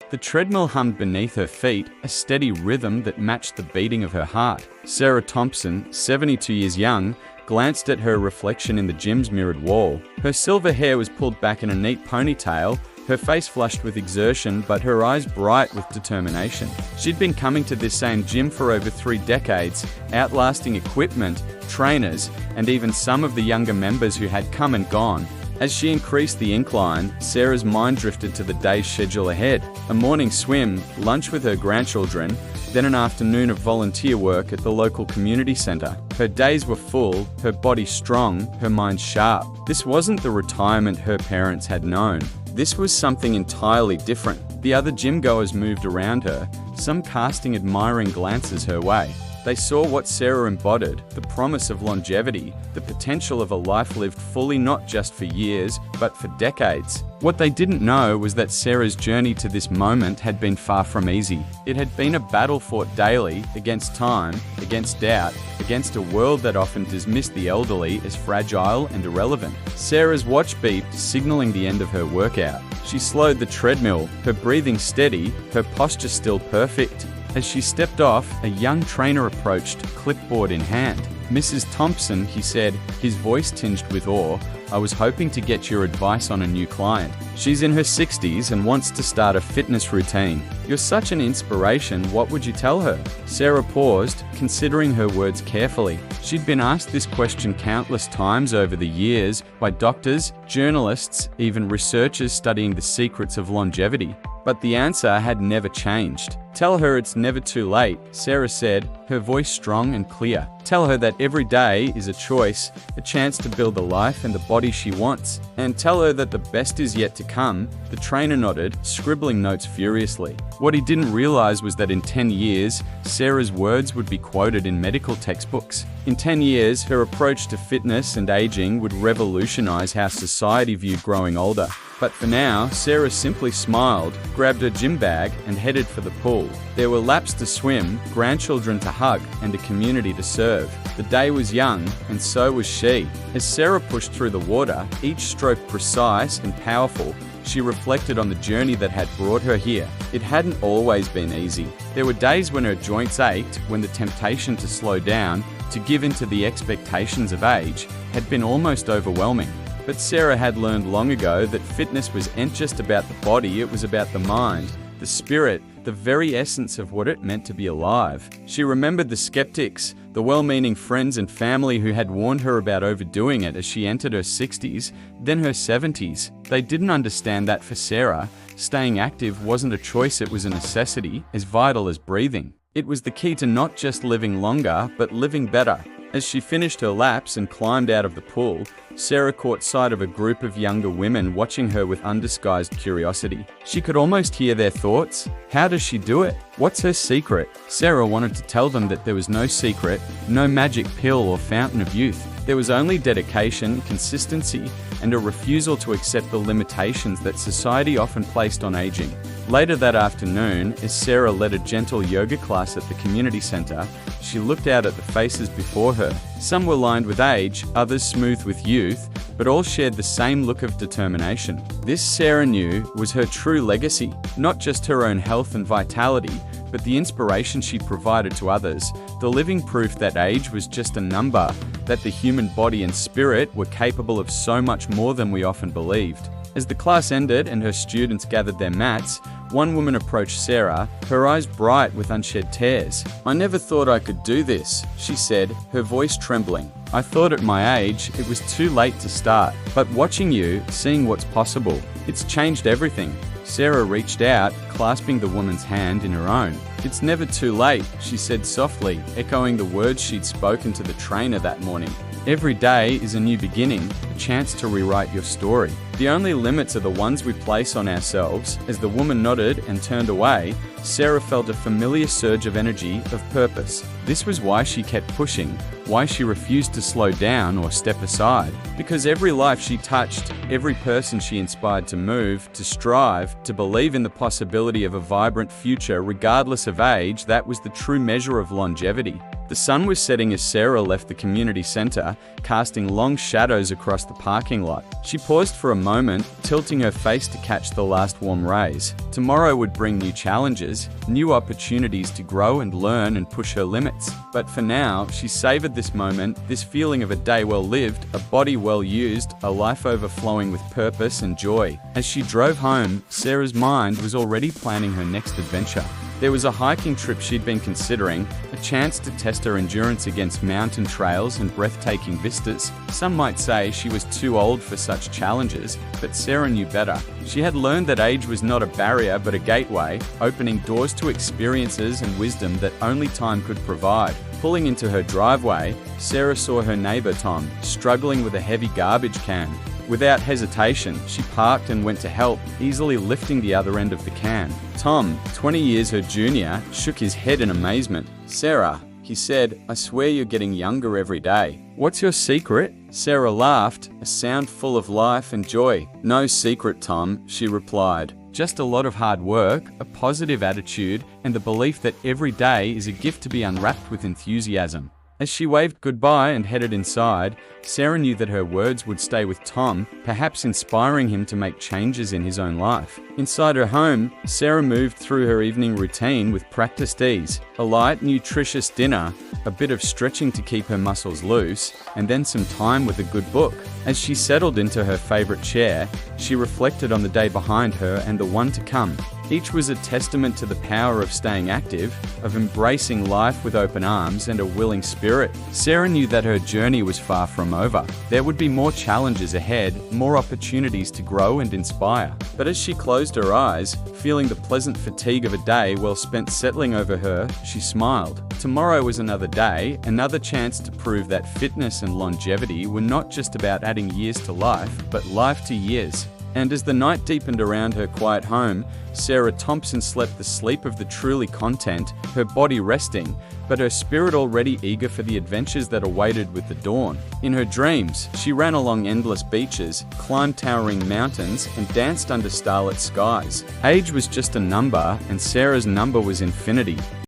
The treadmill hummed beneath her feet, a steady rhythm that matched the beating of her heart. Sarah Thompson, 72 years young, glanced at her reflection in the gym's mirrored wall. Her silver hair was pulled back in a neat ponytail, her face flushed with exertion, but her eyes bright with determination. She'd been coming to this same gym for over 3 decades, outlasting equipment, trainers, and even some of the younger members who had come and gone. As she increased the incline, Sarah's mind drifted to the day's schedule ahead. A morning swim, lunch with her grandchildren, then an afternoon of volunteer work at the local community centre. Her days were full, her body strong, her mind sharp. This wasn't the retirement her parents had known. This was something entirely different. The other gym-goers moved around her, some casting admiring glances her way. They saw what Sarah embodied, the promise of longevity, the potential of a life lived fully not just for years, but for decades. What they didn't know was that Sarah's journey to this moment had been far from easy. It had been a battle fought daily, against time, against doubt, against a world that often dismissed the elderly as fragile and irrelevant. Sarah's watch beeped, signaling the end of her workout. She slowed the treadmill, her breathing steady, her posture still perfect. As she stepped off, a young trainer approached, clipboard in hand. "Mrs. Thompson," he said, his voice tinged with awe, "I was hoping to get your advice on a new client. She's in her 60s and wants to start a fitness routine. You're such an inspiration, what would you tell her?" Sarah paused, considering her words carefully. She'd been asked this question countless times over the years by doctors, journalists, even researchers studying the secrets of longevity. But the answer had never changed. "Tell her it's never too late," Sarah said, her voice strong and clear. "Tell her that every day is a choice, a chance to build the life and the body she wants. And tell her that the best is yet to come." The trainer nodded, scribbling notes furiously. What he didn't realize was that in 10 years, Sarah's words would be quoted in medical textbooks. In 10 years, her approach to fitness and aging would revolutionize how society viewed growing older. But for now, Sarah simply smiled, grabbed her gym bag, and headed for the pool. There were laps to swim, grandchildren to hug, and a community to serve. The day was young, and so was she. As Sarah pushed through the water, each stroke precise and powerful, she reflected on the journey that had brought her here. It hadn't always been easy. There were days when her joints ached, when the temptation to slow down, to give in to the expectations of age, had been almost overwhelming. But Sarah had learned long ago that fitness wasn't just about the body, it was about the mind, the spirit, the very essence of what it meant to be alive. She remembered the skeptics, the well-meaning friends and family who had warned her about overdoing it as she entered her 60s, then her 70s. They didn't understand that for Sarah, staying active wasn't a choice, it was a necessity, as vital as breathing. It was the key to not just living longer, but living better. As she finished her laps and climbed out of the pool, Sarah caught sight of a group of younger women watching her with undisguised curiosity. She could almost hear their thoughts. How does she do it? What's her secret? Sarah wanted to tell them that there was no secret, no magic pill or fountain of youth. There was only dedication, consistency, and a refusal to accept the limitations that society often placed on aging. Later that afternoon, as Sarah led a gentle yoga class at the community centre, she looked out at the faces before her. Some were lined with age, others smooth with youth, but all shared the same look of determination. This, Sarah knew, was her true legacy, not just her own health and vitality, but the inspiration she provided to others, the living proof that age was just a number, that the human body and spirit were capable of so much more than we often believed. As the class ended and her students gathered their mats, one woman approached Sarah, her eyes bright with unshed tears. "I never thought I could do this," she said, her voice trembling. "I thought at my age it was too late to start. But watching you, seeing what's possible, it's changed everything." Sarah reached out, clasping the woman's hand in her own. "It's never too late," she said softly, echoing the words she'd spoken to the trainer that morning. "Every day is a new beginning, a chance to rewrite your story. The only limits are the ones we place on ourselves." As the woman nodded and turned away, Sarah felt a familiar surge of energy, of purpose. This was why she kept pushing, why she refused to slow down or step aside. Because every life she touched, every person she inspired to move, to strive, to believe in the possibility of a vibrant future regardless of age, that was the true measure of longevity. The sun was setting as Sarah left the community centre, casting long shadows across the parking lot. She paused for a moment, tilting her face to catch the last warm rays. Tomorrow would bring new challenges, new opportunities to grow and learn and push her limits. But for now, she savored this moment, this feeling of a day well lived, a body well used, a life overflowing with purpose and joy. As she drove home, Sarah's mind was already planning her next adventure. There was a hiking trip she'd been considering, a chance to test her endurance against mountain trails and breathtaking vistas. Some might say she was too old for such challenges, but Sarah knew better. She had learned that age was not a barrier but a gateway, opening doors to experiences and wisdom that only time could provide. Pulling into her driveway, Sarah saw her neighbor Tom struggling with a heavy garbage can. Without hesitation, she parked and went to help, easily lifting the other end of the can. Tom, 20 years her junior, shook his head in amazement. "Sarah," he said, "I swear you're getting younger every day. What's your secret?" Sarah laughed, a sound full of life and joy. "No secret, Tom," she replied. "Just a lot of hard work, a positive attitude, and the belief that every day is a gift to be unwrapped with enthusiasm." As she waved goodbye and headed inside, Sarah knew that her words would stay with Tom, perhaps inspiring him to make changes in his own life. Inside her home, Sarah moved through her evening routine with practiced ease. A light, nutritious dinner, a bit of stretching to keep her muscles loose, and then some time with a good book. As she settled into her favorite chair, she reflected on the day behind her and the one to come. Each was a testament to the power of staying active, of embracing life with open arms and a willing spirit. Sarah knew that her journey was far from over. There would be more challenges ahead, more opportunities to grow and inspire. But as she closed her eyes, feeling the pleasant fatigue of a day well spent settling over her, she smiled. Tomorrow was another day, another chance to prove that fitness and longevity were not just about adding years to life, but life to years. And as the night deepened around her quiet home, Sarah Thompson slept the sleep of the truly content, her body resting, but her spirit already eager for the adventures that awaited with the dawn. In her dreams, she ran along endless beaches, climbed towering mountains, and danced under starlit skies. Age was just a number, and Sarah's number was infinity.